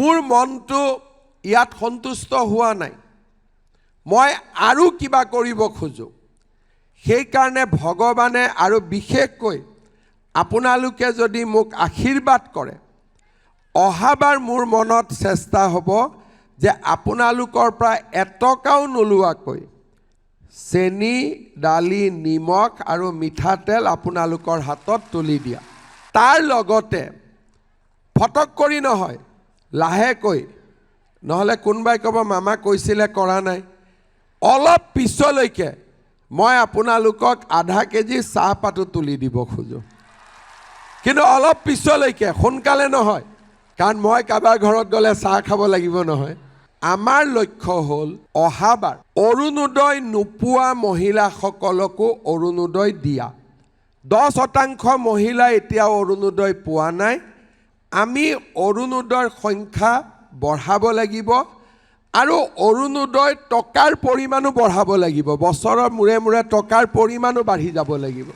মোৰ মনটো ইয়াত সন্তুষ্ট হোৱা নাই, মই আৰু কিবা কৰিব খোজোঁ। সেইকাৰণে ভগৱানে আৰু বিশেষকৈ আপোনালোকে যদি মোক আশীৰ্বাদ কৰে, অহাবাৰ মোৰ মনত চেষ্টা হ'ব যে আপোনালোকৰ পৰা এটকাও নোলোৱাকৈ চেনি, দালি, নিমখ আৰু মিঠাতেল আপোনালোকৰ হাতত তুলি দিয়া। তাৰ লগতে ফটক কৰি নহয়, লাহেকৈ, নহ'লে কোনোবাই ক'ব মামা কৈছিলে কৰা নাই, অলপ পিছলৈকে মই আপোনালোকক আধা কেজি চাহপাতো তুলি দিব খোজোঁ। কিন্তু অলপ পিছলৈকে, সোনকালে নহয়, কাৰণ মই কাৰোবাৰ ঘৰত গ'লে চাহ খাব লাগিব নহয়। আমাৰ লক্ষ্য হ'ল অহাবাৰ অৰুণোদয় নোপোৱা মহিলাসকলকো অৰুণোদয় দিয়া। 10% মহিলা এতিয়াও অৰুণোদয় পোৱা নাই। আমি অৰুণোদয়ৰ সংখ্যা বঢ়াব লাগিব আৰু অৰুণোদয় টকাৰ পৰিমাণো বঢ়াব লাগিব। বছৰৰ মূৰে মূৰে টকাৰ পৰিমাণো বাঢ়ি যাব লাগিব।